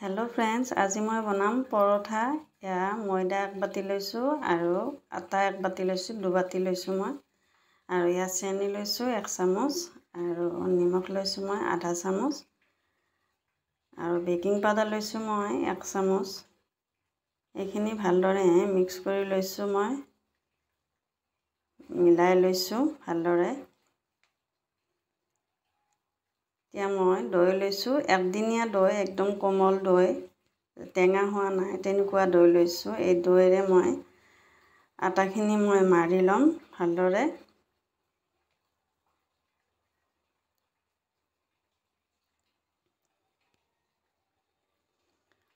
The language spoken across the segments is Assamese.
हेलो फ्रेंड्स, आज मैं बनाम परोठा। या मैदा एक बाटी लैसो और आटा एक बाटी लैसो, 2 बाटी लैसो मैं। और या चेनी लैसो 1 चामच और निमख लैसो मैं आधा चामच और बेकिंग पाउडार लैसो मैं 1 चामच। এইখিনি ভালদৰে মিক্স কৰি লৈছো, মই মিলাই লৈছো ভালদৰে। এতিয়া মই দৈ লৈছো, একদিনীয়া দৈ, একদম কোমল দৈ, টেঙা হোৱা নাই তেনেকুৱা দৈ লৈছো। এই দৈৰে মই আটাখিনি মই মাৰি ল'ম ভালদৰে।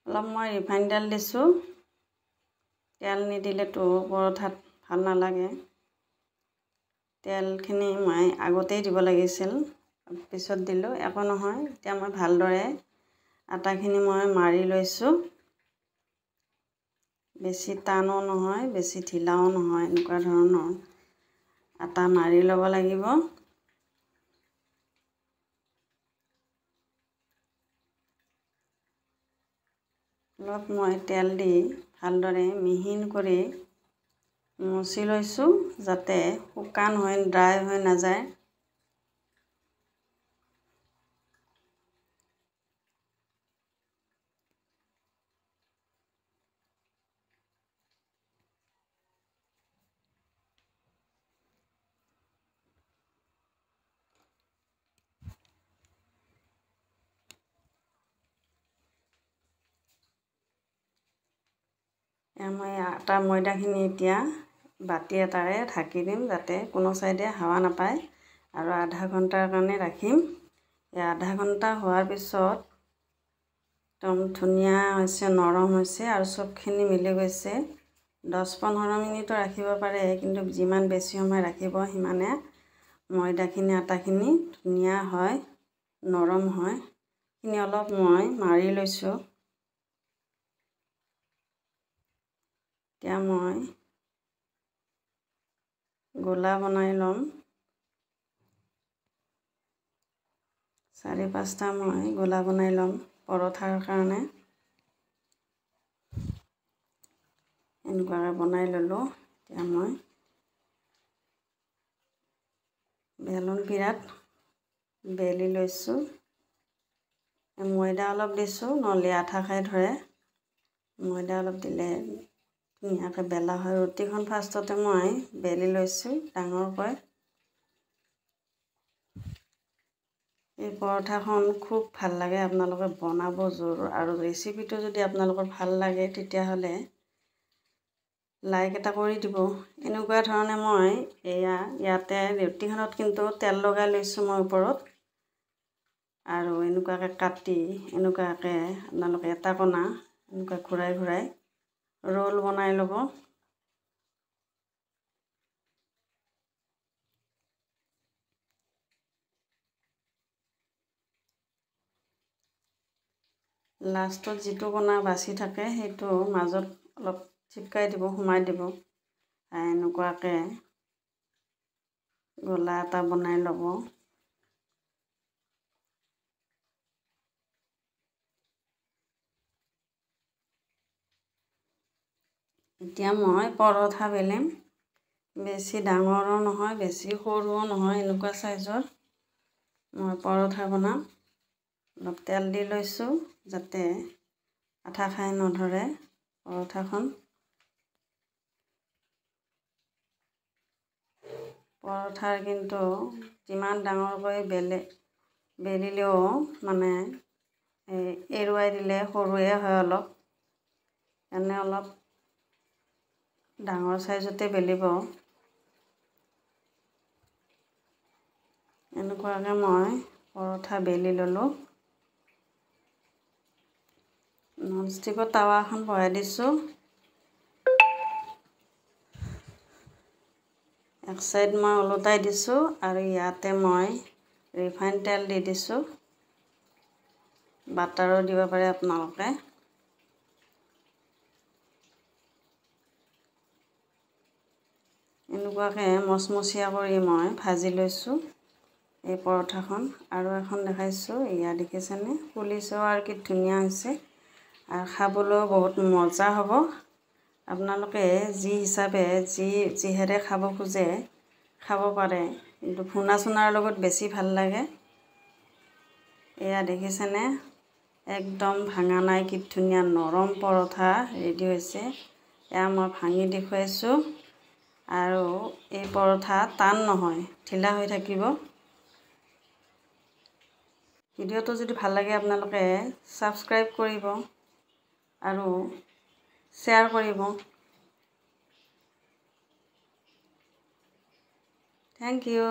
অলপ মই ৰিফাইন তেল দিছো, তেল নিদিলেতো পৰঠাত ভাল নালাগে। তেলখিনি মই আগতেই দিব লাগিছিল, পিছত দিলোঁ, একো নহয়। এতিয়া মই ভালদৰে আটাখিনি মই মাৰি লৈছোঁ। বেছি টানো নহয়, বেছি ঢিলাও নহয়, এনেকুৱা ধৰণৰ আটা মাৰি ল'ব লাগিব। অলপ মই তেল দি ভালদৰে মিহিন কৰি মচি লৈছোঁ, যাতে শুকান হৈ ড্ৰাই হৈ নাযায়। মই আটা ময়দাখিনি এতিয়া বাতি এটাৰে ঢাকি দিম, যাতে কোনো চাইডে হাৱা নাপায়, আৰু আধা ঘণ্টাৰ কাৰণে ৰাখিম। এই আধা ঘণ্টা হোৱাৰ পিছত একদম ধুনীয়া হৈছে, নৰম হৈছে আৰু চবখিনি মিলি গৈছে। 10-15 মিনিটো ৰাখিব পাৰে, কিন্তু যিমান বেছি সময় ৰাখিব সিমানে ময়দাখিনি আটাখিনি ধুনীয়া হয়, নৰম হয়। এইখিনি অলপ মই মাৰি লৈছোঁ। এতিয়া মই গোলা বনাই ল'ম। 4-5টা মই গোলা বনাই ল'ম পৰঠাৰ কাৰণে। এনেকুৱাকৈ বনাই ল'লোঁ। এতিয়া মই বেলুন পিৰাত বেলি লৈছোঁ। ময়দা অলপ দিছোঁ, নহ'লে আঠা খাই ধৰে। ময়দা অলপ দিলে ধুনীয়াকৈ বেলা হয়। ৰুটিখন ফাৰ্ষ্টতে মই বেলি লৈছোঁ ডাঙৰকৈ। এই পৰঠাখন খুব ভাল লাগে, আপোনালোকে বনাব জৰুৰ। আৰু ৰেচিপিটো যদি আপোনালোকৰ ভাল লাগে তেতিয়াহ'লে লাইক এটা কৰি দিব। এনেকুৱা ধৰণে মই ইয়াতে ৰুটিখনত কিন্তু তেল লগাই লৈছোঁ মই ওপৰত, আৰু এনেকুৱাকৈ কাটি এনেকুৱাকৈ আপোনালোকে এটা কণা এনেকুৱা ঘূৰাই ঘূৰাই ৰোল বনাই ল'ব। লাষ্টত যিটো কণা বাচি থাকে সেইটো মাজত অলপ চিপকাই দিব, সোমাই দিব। এনেকুৱাকৈ গোলা এটা বনাই ল'ব। এতিয়া মই পৰঠা বেলিম। বেছি ডাঙৰো নহয়, বেছি সৰুও নহয়, এনেকুৱা চাইজৰ মই পৰঠা বনাম। অলপ তেল দি লৈছোঁ, যাতে আঠা খাই নধৰে পৰঠাখন। পৰঠাৰ কিন্তু যিমান ডাঙৰকৈ বেলিলেও মানে এৰুৱাই দিলে সৰুৱে হয় অলপ, এনে অলপ ডাঙৰ চাইজতে বেলিব। এনেকুৱাকৈ মই পৰঠা বেলি ল'লোঁ। ননষ্টিকৰ টাৱা এখন বহাই দিছোঁ। এক চাইড মই ওলটাই দিছোঁ, আৰু ইয়াতে মই ৰিফাইন তেল দি দিছোঁ। বাটাৰো দিব পাৰে আপোনালোকে। এনেকুৱাকৈ মচমচীয়া কৰি মই ভাজি লৈছোঁ এই পৰঠাখন। আৰু এখন দেখাইছোঁ, এয়া দেখিছেনে, ফুলিছেও আৰু কি ধুনীয়া হৈছে। আৰু খাবলৈও বহুত মজা হ'ব। আপোনালোকে যি হিচাপে যিহেৰে খাব খোজে খাব পাৰে, কিন্তু ভুনা চুনাৰ লগত বেছি ভাল লাগে। এয়া দেখিছেনে, একদম ভাঙা নাই, কি ধুনীয়া নৰম পৰঠা ৰেডি হৈছে। এয়া মই ভাঙি দেখুৱাইছোঁ। আৰু এই পৰঠা টান নহয়, ঢিলা হৈ থাকিব। ভিডিঅ'টো যদি ভাল লাগে আপোনালোকে ছাবস্ক্ৰাইব কৰিব আৰু শ্বেয়াৰ কৰিব। Thank U.